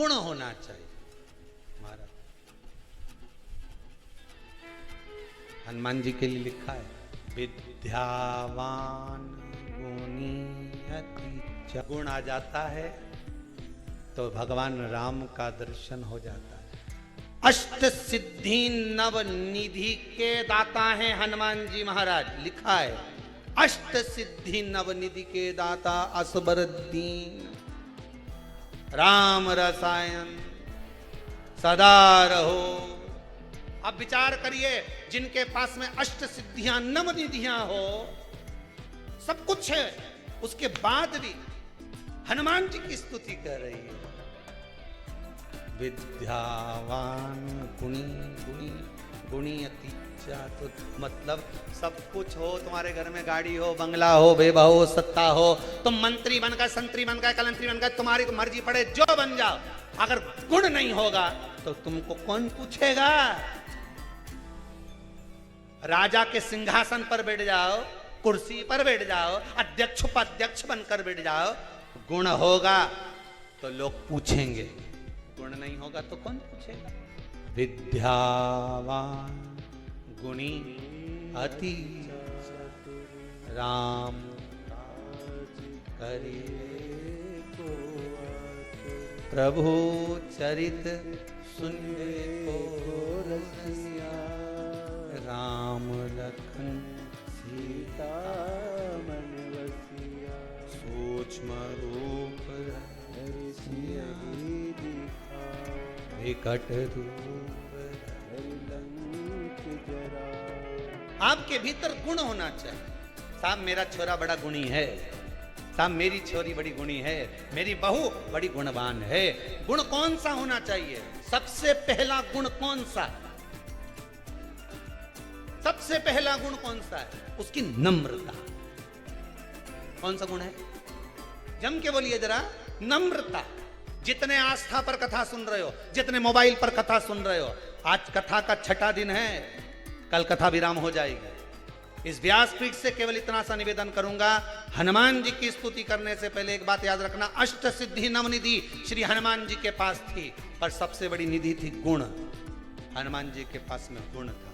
गुण होना चाहिए। महाराज हनुमान जी के लिए लिखा है, विद्यावान गुणी अति च। गुण आ जाता है तो भगवान राम का दर्शन हो जाता है। अष्ट सिद्धि नव निधि के दाता हैं हनुमान जी महाराज, लिखा है अष्ट सिद्धि नव निधि के दाता असबर दीन राम रसायन सदा रहो। अब विचार करिए, जिनके पास में अष्ट सिद्धियां नव निधियां हो, सब कुछ है, उसके बाद भी हनुमान जी की स्तुति कर रही है। विद्यावान गुणी गुणी गुणी अति चातुर, मतलब सब कुछ हो, तुम्हारे घर में गाड़ी हो, बंगला हो, वैभव हो, सत्ता हो, तुम मंत्री बन गए, संतरी बन गए, कलंतरी बन गए, तुम्हारी मर्जी पड़े जो बन जाओ, अगर गुण नहीं होगा तो तुमको कौन पूछेगा। राजा के सिंहासन पर बैठ जाओ, कुर्सी पर बैठ जाओ, अध्यक्ष उपाध्यक्ष बनकर बैठ जाओ, गुण होगा तो लोग पूछेंगे, गुण नहीं होगा तो कौन पूछेगा। विद्यावान गुणी अति राम करिए प्रभु चरित सुनने को रसिया राम लखन सीता मन वसिया सूक्ष्म रूप विकट रूप आपके भीतर गुण होना चाहिए। साहब मेरा छोरा बड़ा गुणी है, साहब मेरी छोरी बड़ी गुणी है, मेरी बहू बड़ी गुणवान है। गुण कौन सा होना चाहिए? सबसे पहला गुण कौन सा? सबसे पहला गुण कौन सा है? उसकी नम्रता। कौन सा गुण है? जम के बोलिए जरा। नम्रता। जितने आस्था पर कथा सुन रहे हो, जितने मोबाइल पर कथा सुन रहे हो, आज कथा का छठा दिन है, कल कथा विराम हो जाएगी। इस व्यासपीठ से केवल इतना सा निवेदन करूंगा, हनुमान जी की स्तुति करने से पहले एक बात याद रखना, अष्ट सिद्धि नवनिधि श्री हनुमान जी के पास थी, पर सबसे बड़ी निधि थी गुण। हनुमान जी के पास में गुण था।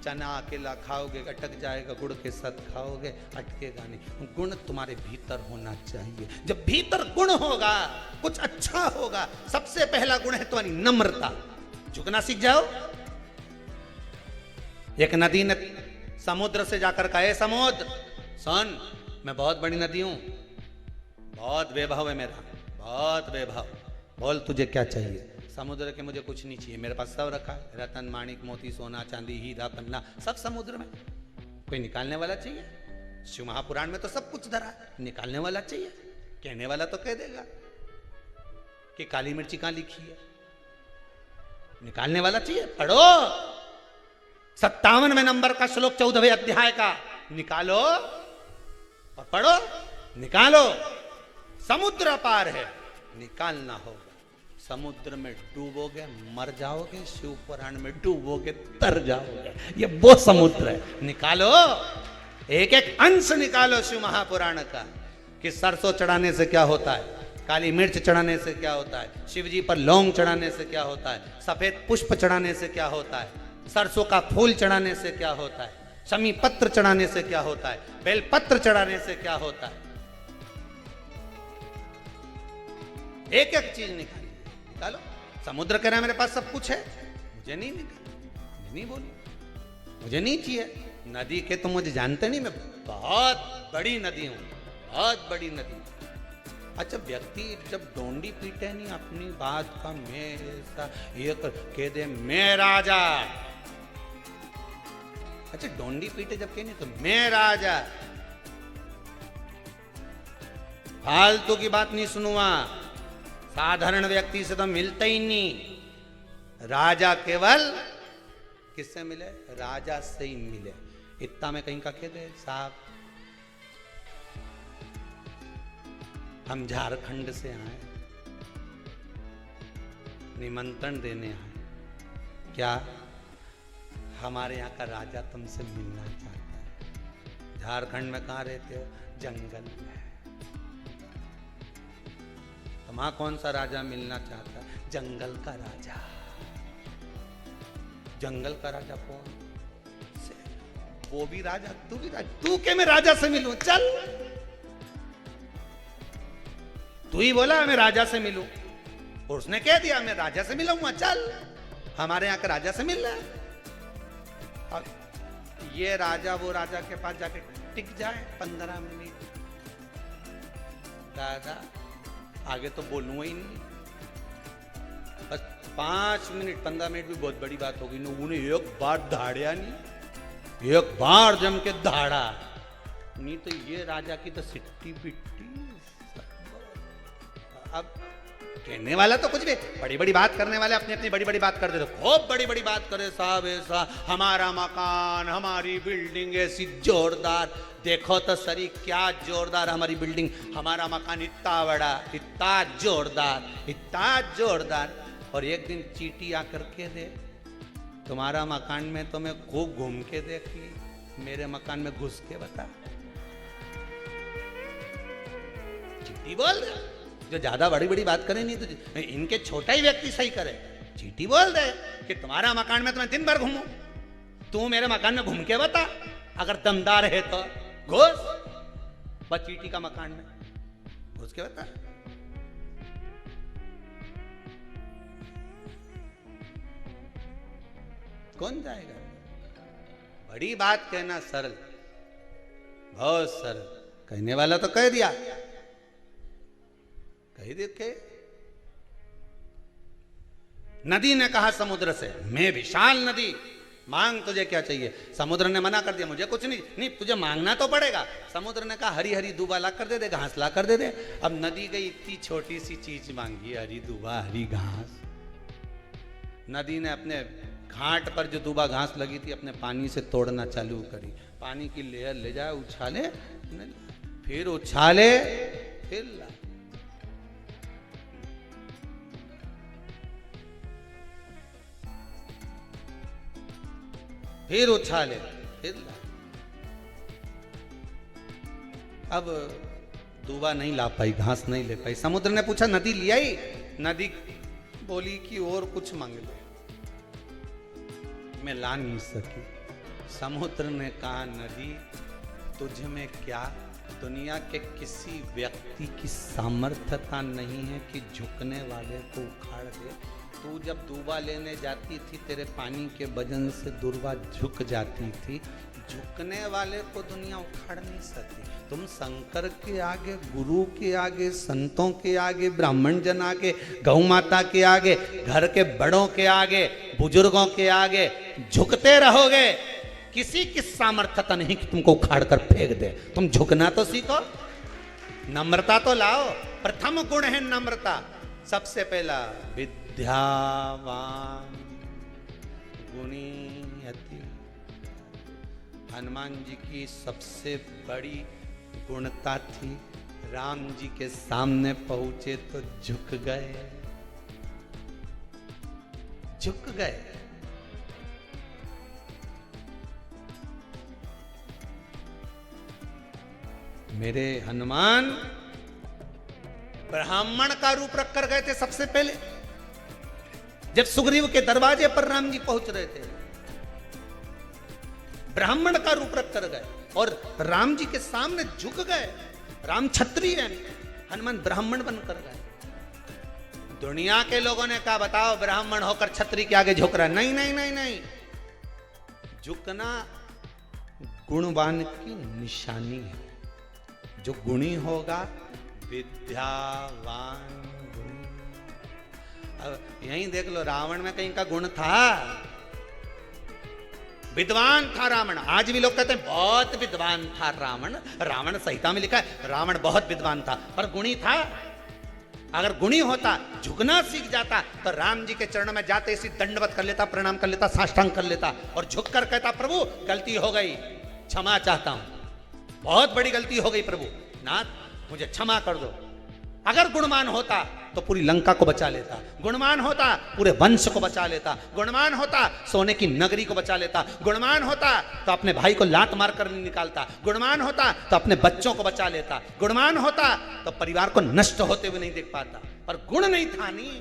चना अकेला खाओगे अटक जाएगा, गुड़ के साथ खाओगे अटकेगा नहीं। गुण तुम्हारे भीतर होना चाहिए। जब भीतर गुण होगा, कुछ अच्छा होगा। सबसे पहला गुण है तुम्हारी नम्रता। झुकना सीख जाओ। एक नदी ने समुद्र से जाकर कहे, समुद्र सुन, मैं बहुत बड़ी नदी हूं, बहुत वैभव है मेरा, बहुत वैभव, बोल तुझे क्या चाहिए। समुद्र के मुझे कुछ नहीं चाहिए, मेरे पास सब रखा है, रतन माणिक मोती सोना चांदी हीरा पन्ना सब समुद्र में। कोई निकालने वाला चाहिए? शिव महापुराण में तो सब कुछ धरा है, निकालने वाला चाहिए। कहने वाला तो कह देगा कि काली मिर्ची कहां लिखी है, निकालने वाला चाहिए। पढ़ो 57वें नंबर का श्लोक 14वें अध्याय का, निकालो और पढ़ो, निकालो। समुद्र पार है, निकालना होगा। समुद्र में डूबोगे मर जाओगे, शिव पुराण में डूबोगे तर जाओगे। ये वो समुद्र है, निकालो। एक एक अंश निकालो शिव महापुराण का, कि सरसों चढ़ाने से क्या होता है, काली मिर्च चढ़ाने से क्या होता है, शिव जी पर लौंग चढ़ाने से क्या होता है, सफेद पुष्प चढ़ाने से क्या होता है, सरसों का फूल चढ़ाने से क्या होता है, शमी पत्र चढ़ाने से क्या होता है, बेल पत्र चढ़ाने से क्या होता है। एक एक चीज निकालो। समुद्र कह रहा है मेरे पास सब कुछ है, मुझे नहीं निकाल, नहीं बोली, मुझे नहीं चाहिए। नदी के तुम मुझे जानते नहीं, मैं बहुत बड़ी नदी हूं, बहुत बड़ी नदी। अच्छा, व्यक्ति जब डोंडी पीटे नहीं अपनी बात का, मैं ये कह दे मैं राजा। अच्छा, डोंडी पीटे जब कह नहीं तो मैं राजा, फालतू की बात नहीं सुनूंगा। साधारण व्यक्ति से तो मिलता ही नहीं। राजा केवल किससे मिले? राजा से ही मिले। इतना में कहीं का खेद है साहब, हम झारखंड से आए, निमंत्रण देने आए। क्या हमारे यहाँ का राजा तुमसे मिलना चाहता है? झारखंड में कहाँ रहते हो? जंगल में। वहां कौन सा राजा मिलना चाहता है? जंगल का राजा। जंगल का राजा कौन? वो भी राजा, तू भी राजा। तू के मैं राजा से मिलूं? चल, तू ही बोला मैं राजा से मिलूं, और उसने कह दिया मैं राजा से मिलूंगा। चल, हमारे यहां के राजा से मिल रहा है। अब ये राजा वो राजा के पास जाके टिक जाए 15 मिनट, दादा आगे तो बोलूंगा ही नहीं। बस 5 मिनट 15 मिनट भी बहुत बड़ी बात होगी। उन्हें एक बार धाड़िया नहीं, एक बार जम के धाड़ा नहीं तो ये राजा की तो सिट्टी पिट्टी। अब कहने वाला तो कुछ भी, बड़ी बड़ी बात करने वाले अपनी अपनी बड़ी बड़ी बात कर देते, खूब बड़ी बड़ी बात करे। साहब ऐसा हमारा मकान, हमारी बिल्डिंग ऐसी जोरदार, देखो तो सरी क्या जोरदार हमारी बिल्डिंग, हमारा मकान इतना बड़ा, इतना जोरदार, इतना जोरदार। और एक दिन चींटी आकर के दे, तुम्हारा मकान में तो मैं खूब घूम के देख ली, मेरे मकान में घुस के बता। चींटी बोल दे, जो ज्यादा बड़ी बड़ी बात करे नहीं तो इनके छोटा ही व्यक्ति सही करे। चींटी बोल दे कि तुम्हारा मकान में तो मैं दिन भर घूमूं, तू मेरे मकान में घूम के बता, अगर दमदार है तो घुस। बस चींटी का मकान में घुस के बता। कौन जाएगा? बड़ी बात कहना सरल, बहुत सरल। कहने वाला तो कह दिया, कह देखे। नदी ने कहा समुद्र से, मैं विशाल नदी, मांग तुझे क्या चाहिए? समुद्र ने मना कर दिया, मुझे कुछ नहीं, नहीं तुझे मांगना तो पड़ेगा। समुद्र ने कहा हरी हरी दूबा ला कर दे दे, घास ला कर दे दे। अब नदी गई, इतनी छोटी सी चीज मांगी, हरी दूबा हरी घास। नदी ने अपने घाट पर जो दूबा घास लगी थी अपने पानी से तोड़ना चालू करी। पानी की लेयर ले जाए, उछाले, फिर उछाले, फिर ला। फिर उछाले, फिर ला। अब दूबा नहीं ला पाई, घास नहीं ले पाई। समुद्र ने पूछा नदी लिया ही? नदी बोली कि और कुछ मांग लो, मैं ला नहीं सकी। समुद्र ने कहा नदी तुझ में क्या दुनिया के किसी व्यक्ति की सामर्थ्यता नहीं है कि झुकने वाले को उखाड़ दे। तू जब दूबा लेने जाती थी तेरे पानी के वजन से दूबा झुक जाती थी, झुकने वाले को दुनिया उखाड़ नहीं सकती। तुम शंकर के आगे, गुरु के आगे, संतों के आगे, ब्राह्मण जन आगे, गौ माता के आगे, घर के बड़ों के आगे, बुजुर्गों के आगे झुकते रहोगे। किसी की सामर्थ्यता नहीं कि तुमको उखाड़ कर फेंक दे। तुम झुकना तो सीखो, नम्रता तो लाओ। प्रथम गुण है नम्रता। सबसे पहला विद्यावान गुणी अति। हनुमान जी की सबसे बड़ी गुणता थी, राम जी के सामने पहुंचे तो झुक गए, झुक गए। मेरे हनुमान ब्राह्मण का रूप रख कर गए थे। सबसे पहले जब सुग्रीव के दरवाजे पर राम जी पहुंच रहे थे, ब्राह्मण का रूप रख कर गए और राम जी के सामने झुक गए। राम क्षत्रिय है, हनुमान ब्राह्मण बनकर गए। दुनिया के लोगों ने कहा बताओ ब्राह्मण होकर क्षत्रिय के आगे झुक रहा है? नहीं नहीं नहीं नहीं, झुकना गुणवान की निशानी है। जो गुणी होगा, विद्यावान गुणी। अब यहीं देख लो, रावण में कहीं का गुण था? विद्वान था रावण। आज भी लोग कहते हैं बहुत विद्वान था रावण। रावण संहिता में लिखा है रावण बहुत विद्वान था, पर गुणी था? अगर गुणी होता, झुकना सीख जाता, तो राम जी के चरणों में जाते इसी दंडवत कर लेता, प्रणाम कर लेता, साष्टांग कर लेता और झुक कर कहता प्रभु गलती हो गई, क्षमा चाहता हूं, बहुत बड़ी गलती हो गई प्रभु, नाथ मुझे क्षमा कर दो। अगर गुणवान होता तो पूरी लंका को बचा लेता, गुणवान होता पूरे वंश को बचा लेता, गुणवान होता सोने की नगरी को बचा लेता, गुणवान होता तो अपने भाई को लात मार कर नहीं निकालता, गुणवान होता तो अपने बच्चों को बचा लेता, गुणवान होता तो परिवार को नष्ट होते हुए नहीं देख पाता। पर गुण नहीं था नहीं।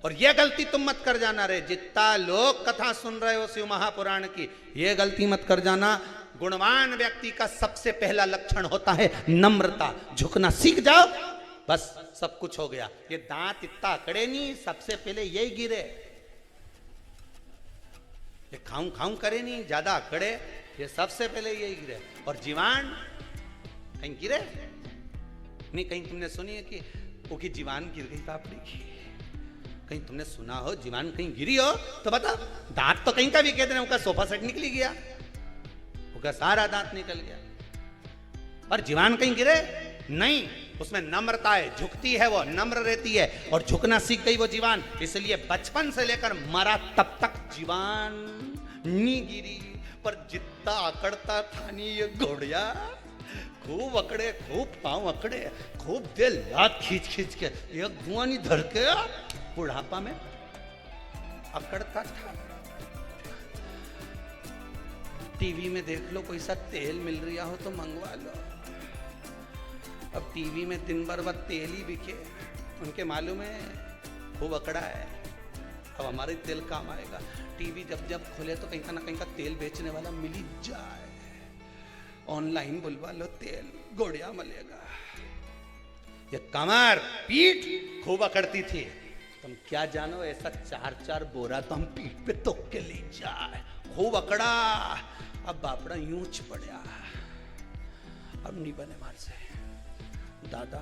और यह गलती तुम मत कर जाना रे, जितना लोग कथा सुन रहे हो शिव महापुराण की, यह गलती मत कर जाना। गुणवान व्यक्ति का सबसे पहला लक्षण होता है नम्रता। झुकना सीख जाओ, बस सब कुछ हो गया। ये दांत इतना अकड़े नहीं, सबसे पहले यही गिरे। ये खाऊं खाऊं करे नहीं, ज्यादा अकड़े, ये सबसे पहले यही गिरे। और जीवान कहीं गिरे नहीं। कहीं तुमने सुनी है कि वो की जीवान गिर गई पापड़ी की? कहीं तुमने सुना हो जीवान कहीं गिरी हो तो बता। दांत तो कहीं का भी कहते हैं, उनका सोफा सेट निकली गया, उनका सारा दांत निकल गया, पर जीवान कहीं गिरे नहीं। उसमें नम्रता है, झुकती है, वो नम्र रहती है और झुकना सीख गई वो जीवान। इसलिए बचपन से लेकर मरा तब तक जीवान नहीं गिरी। पर जितना अकड़ता था नहीं ये घोड़िया, खूब अकड़े, खूब पांव अकड़े, खूब दिल लात खींच खींच के एक धुआं नहीं धर के बुढ़ापा में अकड़ता था। टीवी में देख लो, कोई सा तेल मिल रहा हो तो मंगवा लो। अब टीवी में दिन भर बस तेल ही बिके, उनके मालूम है खूब अकड़ा है, अब हमारे तेल काम आएगा। टीवी जब जब खोले तो कहीं ना कहीं का तेल बेचने वाला मिल ही जाए। ऑनलाइन बुलवा लो तेल, गोड़िया मलेगा। ये कमर पीठ खूब अकड़ती थी, तुम क्या जानो, ऐसा 4-4 बोरा तो हम पीठ पे तोक के ले जाए। खूब अकड़ा, अब बापड़ा यूंच पड़ा, अब नहीं बने मार से दादा।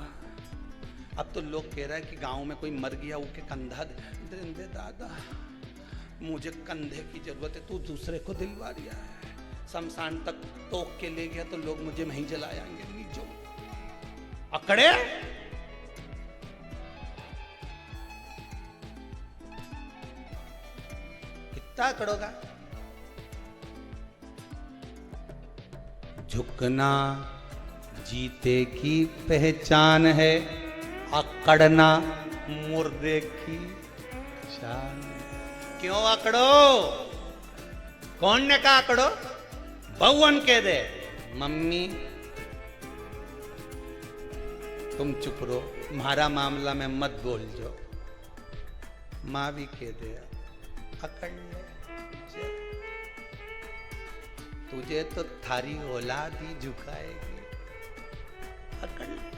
अब तो लोग कह रहे हैं कि गांव में कोई मर गया, वो के कंधा दे दादा, मुझे कंधे की जरूरत है, तू दूसरे को दिलवा दिया है। शमशान तक तोक के ले गया तो लोग मुझे वहीं जलाएंगे। नीचो अकड़े, कितना अकड़ोगा? झुकना जीते की पहचान है, अकड़ना मुर्दे की शान। क्यों अकड़ो? कौन ने कहा अकड़ो? बहुवन कह दे मम्मी तुम चुप रहो, मारा मामला में मत बोल जो। माँ भी कह दे अकड़ ले, तुझे तो थारी औलाद ही झुकाएगी, अकड़ ले।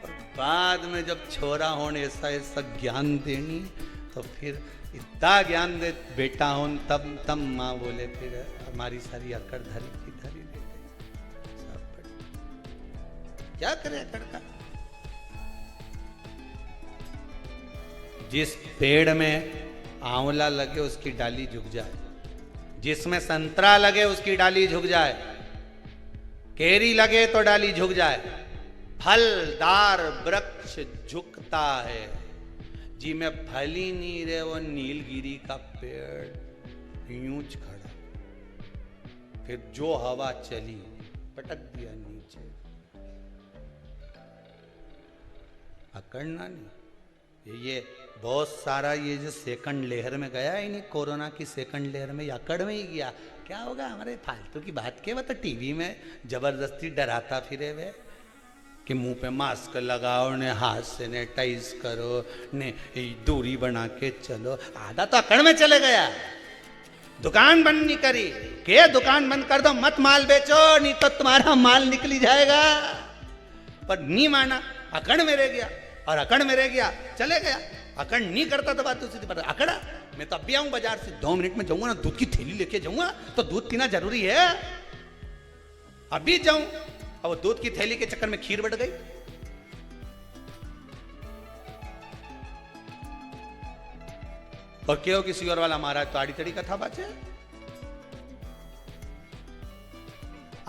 और बाद में जब छोरा होने ऐसा ऐसा ज्ञान देनी तो फिर इतना ज्ञान दे बेटा हो, तब माँ बोले फिर हमारी सारी अकड़ धरी की धरी ले गई। क्या करे अकड़ का? जिस पेड़ में आंवला लगे उसकी डाली झुक जाए, जिसमें संतरा लगे उसकी डाली झुक जाए, केरी लगे तो डाली झुक जाए। फलदार वृक्ष झुकता है, जी में फल ही नहीं रहे वो नीलगिरी का पेड़ यूंच खड़ा, फिर जो हवा चली पटक दिया नीचे। अकड़ना नहीं। ये बहुत सारा ये जो सेकंड लेयर में गया ही नहीं, कोरोना की सेकंड लेयर में अकड़ में ही गया। क्या होगा? हमारे फालतू की बात के तो टीवी में जबरदस्ती डराता फिरे वे कि मुंह पे मास्क लगाओ ने, हाथ से सैनिटाइज करो ने, दूरी बना के चलो। आधा तो अकड़ में चले गया। दुकान बंद नहीं करी के दुकान बंद कर दो, मत माल बेचो नहीं तो तुम्हारा माल निकली जाएगा। पर नहीं माना, अकड़ में रह गया और अकड़ में रह गया, चले गया। अकड़ नहीं करता तो बात दूसरी पर अकड़ा। मैं तो अभी आऊं बाजार से, 2 मिनट में जाऊंगा ना, दूध की थैली लेके जाऊंगा, तो दूध पीना जरूरी है, अभी जाऊं। और दूध की थैली के चक्कर में खीर बढ़ गई। और क्यों किसी और वाला महाराज तो आड़ी तड़ी कथा बाचे।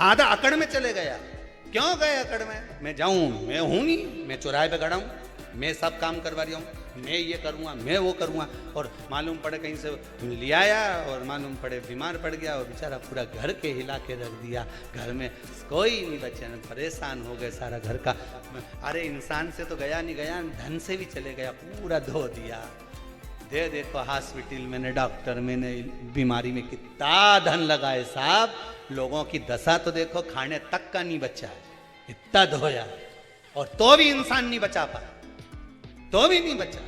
आधा अकड़ में चले गया। क्यों गए अकड़ में? मैं जाऊं, मैं हूं नहीं, मैं चौराहे पे खड़ा हूं, मैं सब काम करवा रही हूं, मैं ये करूँगा, मैं वो करूँगा, और मालूम पड़े कहीं से ले आया और मालूम पड़े बीमार पड़ गया और बेचारा पूरा घर के हिला के रख दिया। घर में कोई नहीं बचे, परेशान हो गए सारा घर का। अरे इंसान से तो गया नहीं गया, धन से भी चले गया, पूरा धो दिया। देखो हॉस्पिटल मैंने, डॉक्टर मैंने, बीमारी में कितना धन लगाए साहब। लोगों की दशा तो देखो, खाने तक का नहीं बचा है, इतना धोया और तो भी इंसान नहीं बचा पाया, तो भी नहीं बचा,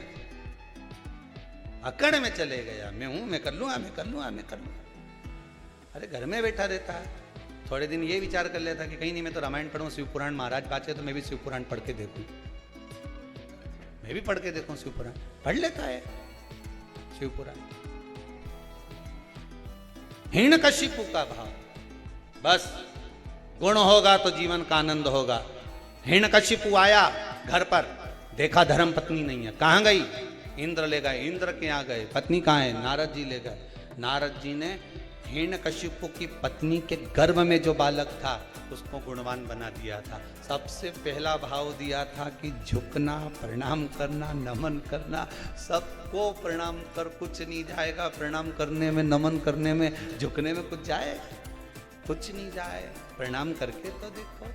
अकड़ में चले गया। मैं हूं, मैं कर लूंगा, मैं कर लूंगा, मैं कर लूंगा। अरे घर में बैठा रहता है, थोड़े दिन ये विचार कर लेता कि कहीं नहीं मैं तो रामायण पढ़ूं, शिव पुराण महाराज बाचे तो मैं भी शिव पुराण पढ़ के देखूं, मैं भी पढ़ के देखूं शिव पुराण। पढ़ लेता है शिव पुराण। हिरण्यकशिपु का भाव, बस गुण होगा तो जीवन का आनंद होगा। हिरण्यकशिपु आया घर पर, देखा धर्म पत्नी नहीं है, कहां गई? इंद्र ले गए। इंद्र के यहाँ गए, पत्नी कहाँ है? नारद जी ले गए। नारद जी ने हिरण्यकशिपु की पत्नी के गर्भ में जो बालक था उसको गुणवान बना दिया था। सबसे पहला भाव दिया था कि झुकना, प्रणाम करना, नमन करना। सबको प्रणाम कर, कुछ नहीं जाएगा प्रणाम करने में, नमन करने में, झुकने में कुछ जाए? कुछ नहीं जाए। प्रणाम करके तो देखो,